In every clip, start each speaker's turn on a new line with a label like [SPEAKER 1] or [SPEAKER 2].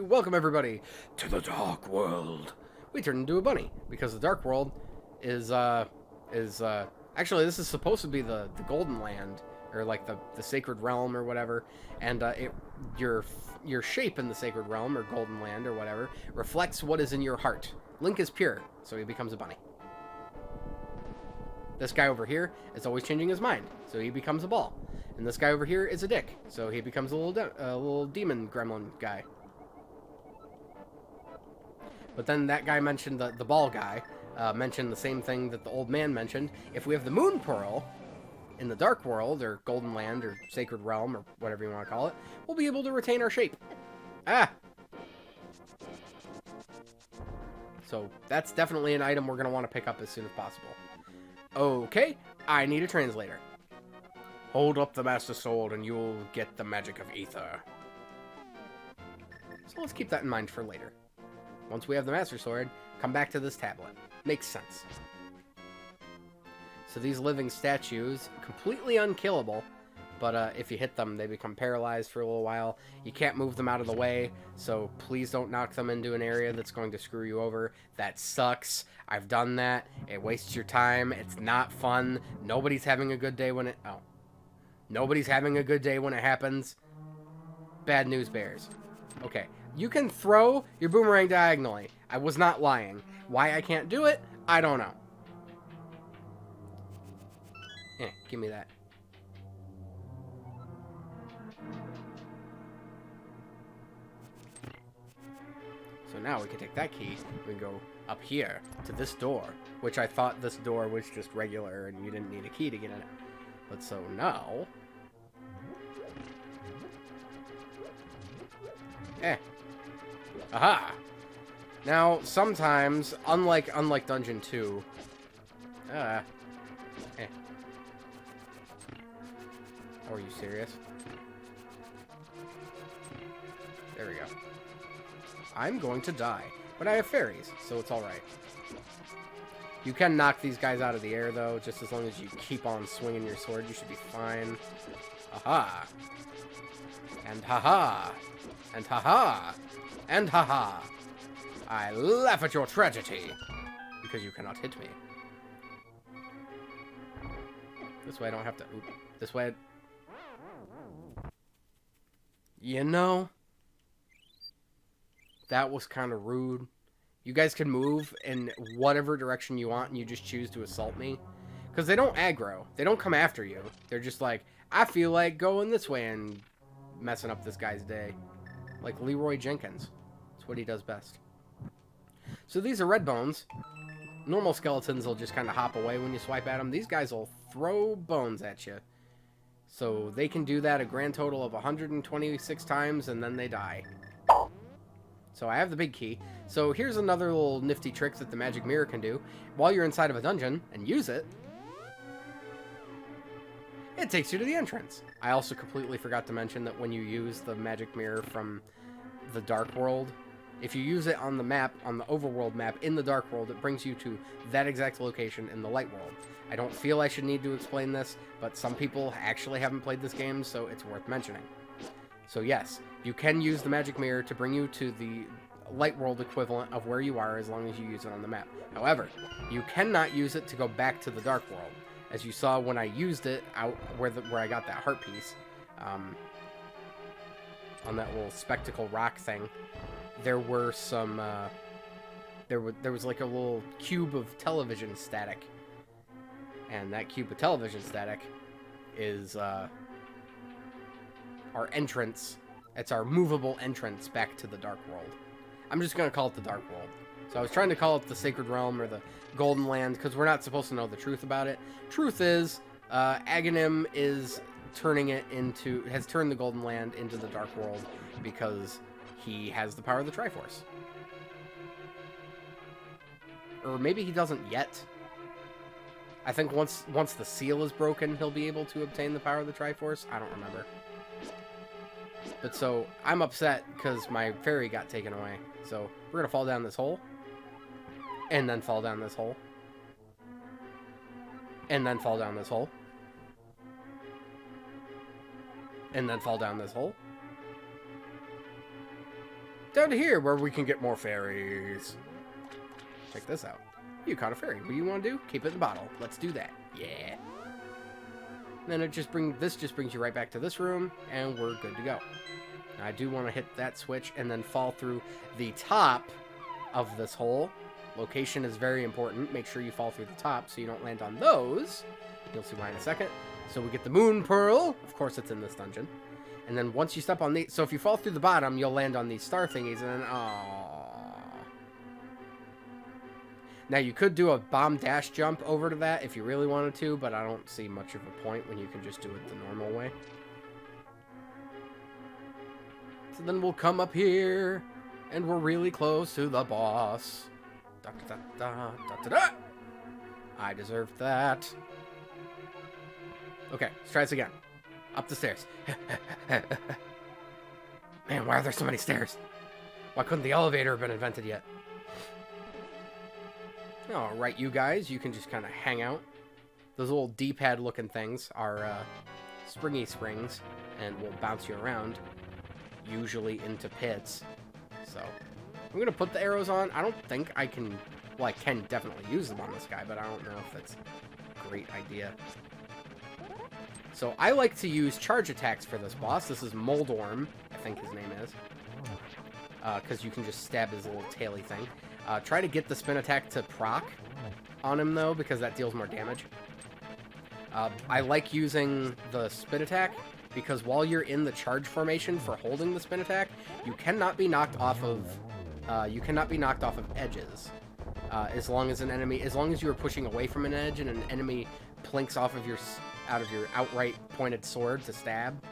[SPEAKER 1] Welcome everybody to the Dark World. We turned into a bunny because the Dark World is actually this is supposed to be the Golden Land, or like the Sacred Realm or whatever, and your shape in the Sacred Realm or Golden Land or whatever reflects what is in your heart. Link is pure, so he becomes a bunny. This guy over here is always changing his mind, so he becomes a ball. And this guy over here is a dick, so he becomes a little demon gremlin guy. But then that guy mentioned, the ball guy, mentioned the same thing that the old man mentioned. If we have the Moon Pearl in the Dark World, or Golden Land, or Sacred Realm, or whatever you want to call it, we'll be able to retain our shape. Ah! So that's definitely an item we're going to want to pick up as soon as possible. Okay, I need a translator. Hold up the Master Sword and you'll get the magic of ether. So let's keep that in mind for later. Once we have the Master Sword, come back to this tablet. Makes sense. So these living statues, completely unkillable, but if you hit them, they become paralyzed for a little while. You can't move them out of the way, so please don't knock them into an area that's going to screw you over. That sucks. I've done that. It wastes your time. It's not fun. Nobody's having a good day when it... Oh. Nobody's having a good day when it happens. Bad news bears. Okay. You can throw your boomerang diagonally. I was not lying. Why I can't do it, I don't know. Give me that. So now we can take that key, we can go up here to this door, which I thought this door was just regular and you didn't need a key to get in it. But so now... Aha! Now, sometimes, unlike Dungeon 2... Oh, are you serious? There we go. I'm going to die, but I have fairies, so it's alright. You can knock these guys out of the air, though, just as long as you keep on swinging your sword, you should be fine. Aha! And haha! And haha! And haha! I laugh at your tragedy, because you cannot hit me. This way I don't have to... Oop. This way... You know... That was kind of rude. You guys can move in whatever direction you want and you just choose to assault me. Because they don't aggro. They don't come after you. They're just like, I feel like going this way and messing up this guy's day. Like Leroy Jenkins. That's what he does best. So these are red bones. Normal skeletons will just kind of hop away when you swipe at them. These guys will throw bones at you. So they can do that a grand total of 126 times and then they die. So I have the big key. So here's another little nifty trick that the magic mirror can do. While you're inside of a dungeon and use it, it takes you to the entrance. I also completely forgot to mention that when you use the magic mirror from the Dark World, if you use it on the map, on the overworld map in the Dark World, it brings you to that exact location in the Light World. I don't feel I should need to explain this, but some people actually haven't played this game, so it's worth mentioning. So yes, you can use the magic mirror to bring you to the Light World equivalent of where you are as long as you use it on the map. However, you cannot use it to go back to the Dark World. As you saw when I used it out where I got that heart piece, on that little spectacle rock thing, there were some, there was like a little cube of television static. And that cube of television static is, our entrance. It's our movable entrance back to the Dark World. I'm just going to call it the Dark World. So I was trying to call it the Sacred Realm or the Golden Land because we're not supposed to know the truth about it. Truth is, Aghanim is has turned the Golden Land into the Dark World because he has the power of the Triforce. Or maybe he doesn't yet. I think once the seal is broken, he'll be able to obtain the power of the Triforce. I don't remember. But so, I'm upset because my fairy got taken away. So, we're going to fall down this hole. And then fall down this hole. And then fall down this hole. And then fall down this hole. down to here where we can get more fairies. Check this out. You caught a fairy. What do you want to do? Keep it in the bottle. Let's do that. Yeah. Then this just brings you right back to this room, and we're good to go. Now, I do want to hit that switch and then fall through the top of this hole. Location is very important. Make sure you fall through the top so you don't land on those. You'll see why in a second. So we get the moon pearl. Of course, it's in this dungeon. And then once you step on so if you fall through the bottom, you'll land on these star thingies, and then, now, you could do a bomb dash jump over to that if you really wanted to, but I don't see much of a point when you can just do it the normal way. So then we'll come up here, and we're really close to the boss. Da, da, da, da, da, da. I deserved that. Okay, let's try this again. Up the stairs. Man, why are there so many stairs? Why couldn't the elevator have been invented yet? Alright, you guys, you can just kind of hang out. Those little D-pad looking things are springy springs, and will bounce you around, usually into pits. So, I'm going to put the arrows on. I don't think I can, well, I can definitely use them on this guy, but I don't know if that's a great idea. So, I like to use charge attacks for this boss. This is Moldorm, I think his name is. Because you can just stab his little taily thing. Try to get the spin attack to proc on him, though, because that deals more damage. I like using the spin attack because while you're in the charge formation for holding the spin attack, you cannot be knocked off of edges. As long as you are pushing away from an edge and an enemy plinks out of your outright pointed sword to stab.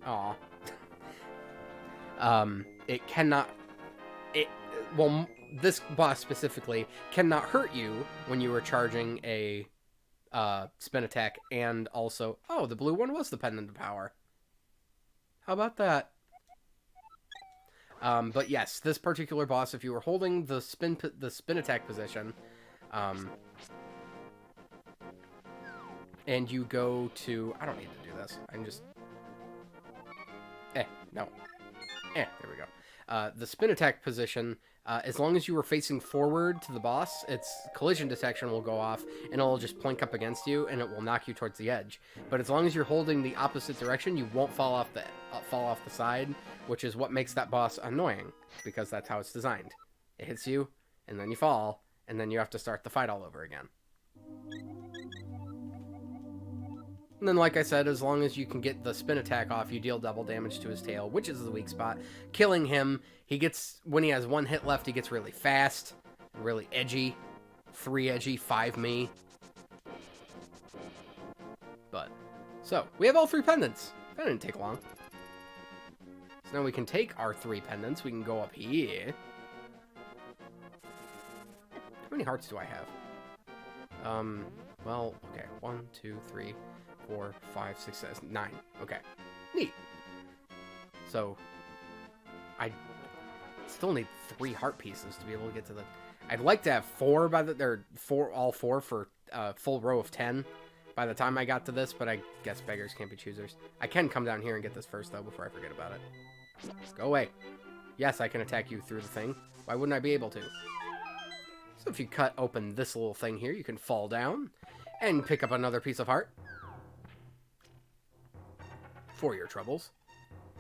[SPEAKER 1] Aw. This boss specifically cannot hurt you when you are charging a spin attack, and also, oh, the blue one was the pendant of power. How about that? But yes, this particular boss, if you were holding the spin attack position, and you go to, I don't need to do this. I can just, no. There we go. The spin attack position, as long as you were facing forward to the boss, its collision detection will go off, and it'll just plink up against you, and it will knock you towards the edge. But as long as you're holding the opposite direction, you won't fall off the side, which is what makes that boss annoying, because that's how it's designed. It hits you, and then you fall, and then you have to start the fight all over again. And then, like I said, as long as you can get the spin attack off, you deal double damage to his tail, which is the weak spot. Killing him, when he has one hit left, he gets really fast, really edgy. 3 edgy, 5 me. But, so, we have all 3 pendants. That didn't take long. So now we can take our 3 pendants. We can go up here. How many hearts do I have? Well, okay. 1, 2, 3... 4, 5, 6, 7, 9. Okay. Neat. So, I still need 3 heart pieces to be able to get to the... I'd like to have 4 all 4 for a full row of 10 by the time I got to this, but I guess beggars can't be choosers. I can come down here and get this first, though, before I forget about it. Go away. Yes, I can attack you through the thing. Why wouldn't I be able to? So if you cut open this little thing here, you can fall down and pick up another piece of heart. For your troubles.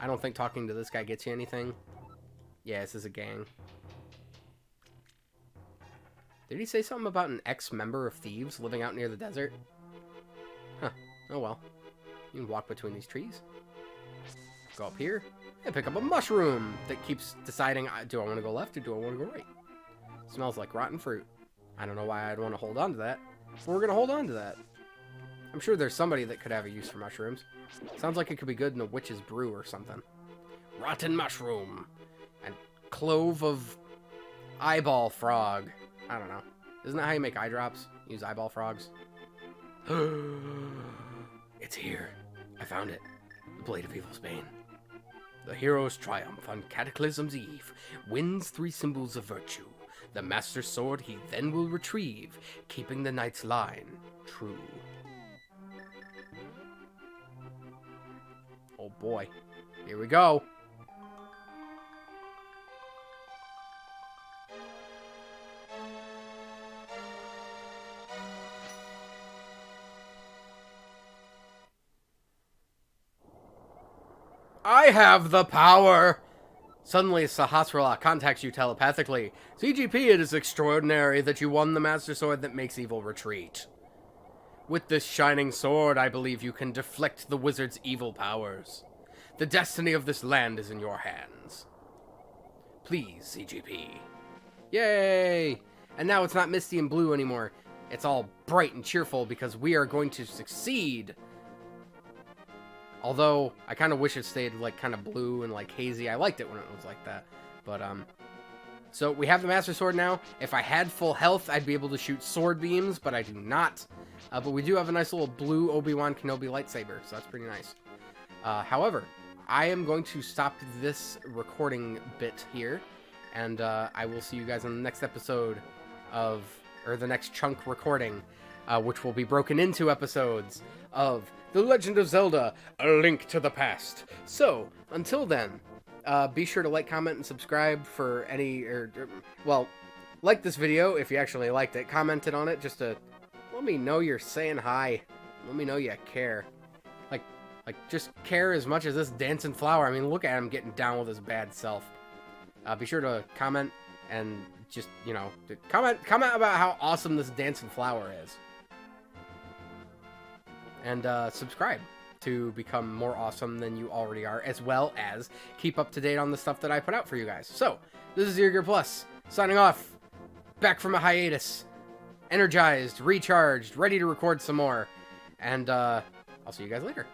[SPEAKER 1] I don't think talking to this guy gets you anything. Yeah, this is a gang. Did he say something about an ex-member of thieves living out near the desert? Huh. Oh well. You can walk between these trees. Go up here and pick up a mushroom that keeps deciding, do I want to go left or do I want to go right? Smells like rotten fruit. I don't know why I'd want to hold on to that. But we're going to hold on to that. I'm sure there's somebody that could have a use for mushrooms. Sounds like it could be good in a witch's brew or something. Rotten mushroom. And clove of eyeball frog. I don't know. Isn't that how you make eye drops? Use eyeball frogs? It's here. I found it. The Blade of Evil's Bane. The hero's triumph on Cataclysm's eve wins 3 symbols of virtue. The Master Sword he then will retrieve, keeping the knight's line true. Oh boy. Here we go. I have the power! Suddenly, Sahasrara contacts you telepathically. ZGP, it is extraordinary that you won the Master Sword that makes evil retreat. With this shining sword, I believe you can deflect the wizard's evil powers. The destiny of this land is in your hands. Please, ZGP. Yay! And now it's not misty and blue anymore. It's all bright and cheerful because we are going to succeed. Although, I kind of wish it stayed, like, kind of blue and, like, hazy. I liked it when it was like that. But, so we have the Master Sword now. If I had full health, I'd be able to shoot sword beams, but I do not. But we do have a nice little blue Obi-Wan Kenobi lightsaber, so that's pretty nice. However, I am going to stop this recording bit here, and I will see you guys on the next episode of, or the next chunk recording, which will be broken into episodes of The Legend of Zelda, A Link to the Past. So, until then, be sure to like, comment, and subscribe for any, well, like this video if you actually liked it. Commented on it just to let me know you're saying hi. Let me know you care. Like, just care as much as this dancing flower. I mean, look at him getting down with his bad self. Be sure to comment and just, you know, comment about how awesome this dancing flower is. And subscribe to become more awesome than you already are, as well as keep up to date on the stuff that I put out for you guys. So, this is Eargear Plus, signing off, back from a hiatus, energized, recharged, ready to record some more, and I'll see you guys later.